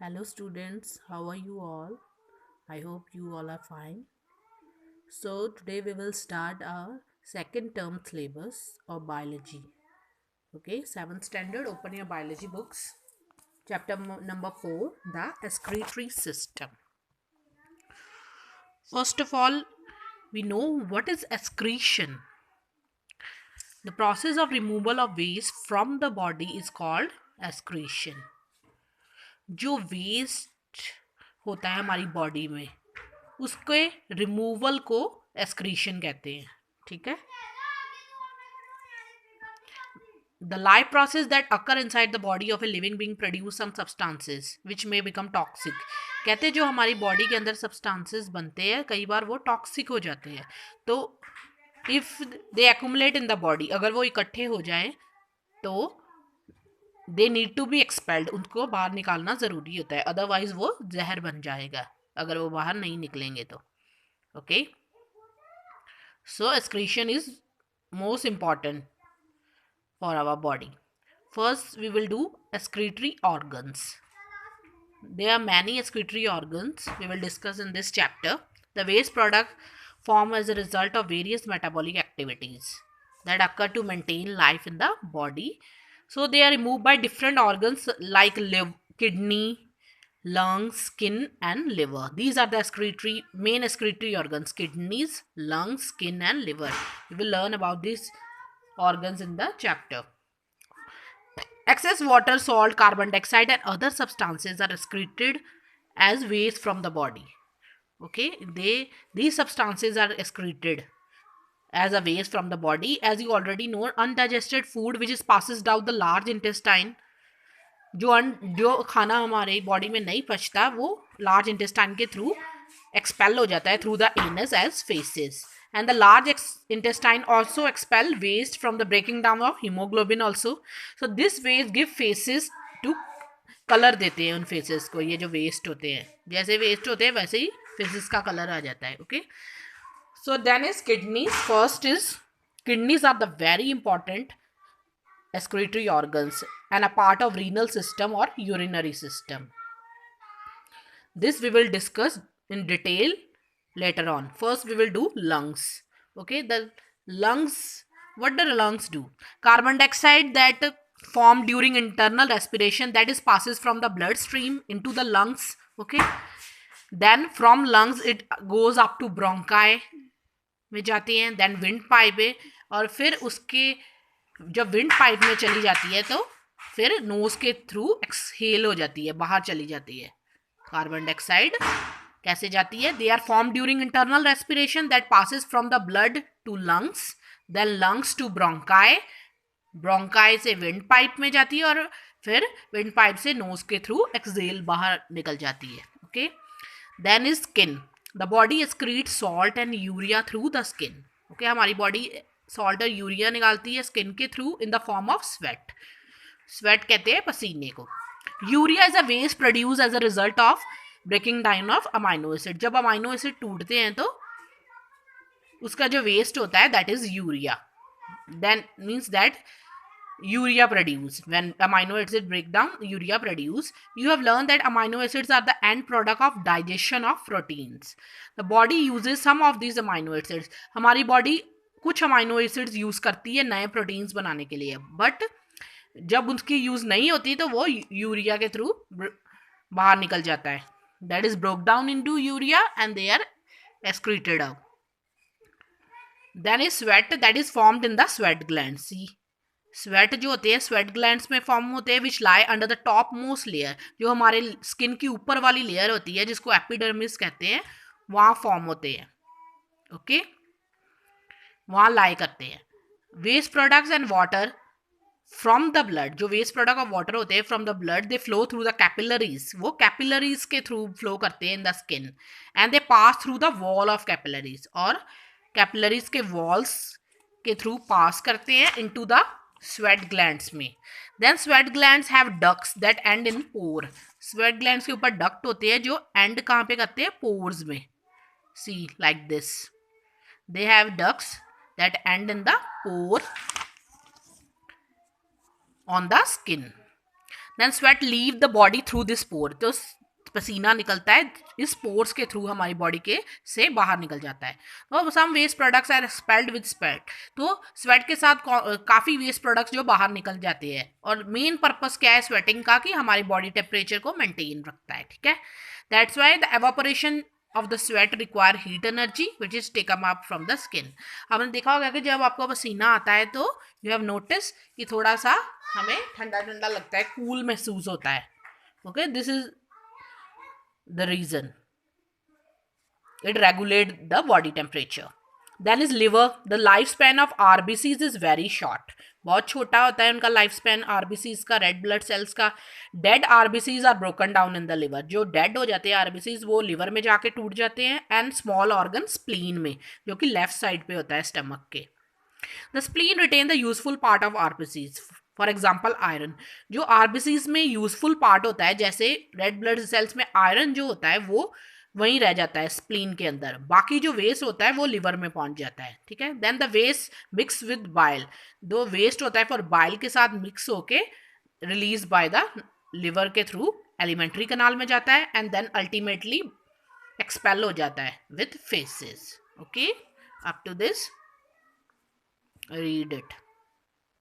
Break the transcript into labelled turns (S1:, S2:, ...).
S1: Hello students, how are you all? I hope you all are fine. So today we will start our second term syllabus of biology. Okay, 7th standard, open your biology books. Chapter number 4, the excretory system. First of all, we know what is excretion. The process of removal of waste from the body is called excretion. जो waste होता है हमारी body में उसके removal को excretion कहते हैं. ठीक है. The life process that occur inside the body of a living being produce some substances which may become toxic. कहते हैं जो हमारी बॉडी के अंदर सब्सटेंसेस बनते हैं कई बार वो टॉक्सिक हो जाते हैं. तो if they accumulate in the body, अगर वो इकट्ठे हो जाए तो they need to be expelled, उनको बाहर निकालना ज़रूरी होता है, अदरवाइज वो जहर बन जाएगा अगर वो बाहर नहीं निकलेंगे तो. Okay, so excretion is most important for our body. First, we will do excretory organs. There are many excretory organs we will discuss in this chapter. The waste product form as a result of various metabolic activities that occur to maintain life in the body. So they are removed by different organs like kidney, lungs, skin and liver. These are the main excretory organs: kidneys, lungs, skin and liver. We will learn about these organs in the chapter. Excess water, salt, carbon dioxide and other substances are excreted as waste from the body. Okay, these substances are excreted as a waste from the body. As you already know, undigested food which is passes down the large intestine, जो खाना हमारे body में नहीं पचता वो large intestine के through expel हो जाता है through the anus as faeces. And the large intestine also expel waste from the breaking down of hemoglobin also. So this waste give faces to colour देते हैं उन फेसेस को. ये जो वेस्ट होते हैं, जैसे वेस्ट होते हैं वैसे ही फेसेस का कलर आ जाता है. Okay, so then is kidneys. First is kidneys are the very important excretory organs and a part of renal system or urinary system. This we will discuss in detail later on. First we will do lungs. Okay, the lungs, what do the lungs do? Carbon dioxide that form during internal respiration, that is passes from the bloodstream into the lungs. Okay, then from lungs it goes up to bronchi में जाती हैं, then windpipe है, और फिर उसके जब wind pipe में चली जाती है तो फिर नोज के थ्रू एक्सहेल हो जाती है, बाहर चली जाती है. कार्बन डाइऑक्साइड कैसे जाती है? They are form during internal respiration that passes from the blood to lungs, then lungs to bronchi, bronchi से विंड पाइप में जाती है और फिर विंड पाइप से नोज के थ्रू एक्सहेल बाहर निकल जाती है. Okay, then is skin. The body excrete salt and urea through the skin. ओके, हमारी बॉडी सॉल्ट और यूरिया निकालती है स्किन के through in the form of sweat. Sweat कहते हैं पसीने को. Urea is a waste produce as a result of breaking down of amino acid. जब अमाइनो एसिड टूटते हैं तो उसका जो वेस्ट होता है that is urea. Then means that urea produce when amino acid break down, urea produce. You have learned that amino acids are the end product of digestion of proteins. The body uses some of these amino acids. हमारी body कुछ amino acids use करती है नए proteins बनाने के लिए, but जब उसकी यूज नहीं होती तो वो यूरिया के थ्रू बाहर निकल जाता है. That is broke down into urea and they are excreted out. Then is sweat that is formed in the sweat glands. See, sweat जो होते हैं स्वेट ग्लैंड्स में फॉर्म होते हैं which lie under the topmost layer. जो हमारे skin की ऊपर वाली लेयर होती है जिसको एपिडर्मिस कहते हैं, वहाँ फॉर्म होते हैं. ओके, वहाँ लाई करते हैं. Waste products and water from the blood. जो वेस्ट प्रोडक्ट ऑफ वाटर होते हैं from the blood, they flow through the capillaries. वो कैपिलरीज के थ्रू फ्लो करते हैं in the skin and they pass through the wall of capillaries. और capillaries के walls के थ्रू पास करते हैं इनटू द sweat glands में. Then sweat glands have ducts that end in pore. Sweat glands के ऊपर duct होते हैं जो end कहाँ पे करते हैं? pores में. See, like this. They have ducts that end in the pore on the skin. Then sweat leave the body through this pore, तो पसीना निकलता है इस पोर्स के थ्रू, हमारी बॉडी के से बाहर निकल जाता है। तो some waste products are expelled with sweat, तो स्वेट के साथ काफ़ी वेस्ट प्रोडक्ट्स जो बाहर निकल जाते हैं। और मेन पर्पस क्या है स्वेटिंग का, कि हमारी बॉडी टेम्परेचर को मेंटेन रखता है, ठीक है। That's why the evaporation of the sweat require heat energy which is taken up from the skin. आपने देखा होगा कि जब आपको पसीना आता है तो यू हैव नोटिस कि थोड़ा सा हमें ठंडा ठंडा लगता है, कूल महसूस होता है। Okay, this is the reason. It regulates the body temperature. Then is liver. The lifespan of RBCs is very short. बहुत छोटा होता है उनका लाइफ स्पैन आरबीसीज का, रेड ब्लड सेल्स का। Dead RBCs are broken down in the liver, जो dead हो जाते हैं आरबीसीज वो लिवर में जाके टूट जाते हैं। एंड स्मॉल ऑर्गन स्प्लीन में, जो कि लेफ्ट साइड पे होता है स्टमक के। The spleen retain the useful part of RBCs, for example iron. जो आरबीसीज में यूजफुल पार्ट होता है, जैसे रेड ब्लड सेल्स में आयरन जो होता है वो वहीं रह जाता है स्प्लीन के अंदर, बाकी जो वेस्ट होता है वो लिवर में पहुंच जाता है, ठीक है। Then the waste mix with bile, दो वेस्ट होता है फिर बाइल के साथ मिक्स होके रिलीज बाय द लिवर के थ्रू एलिमेंट्री कनाल में जाता है, एंड देन अल्टीमेटली एक्सपेल हो जाता है with faeces. Okay, up to this read it.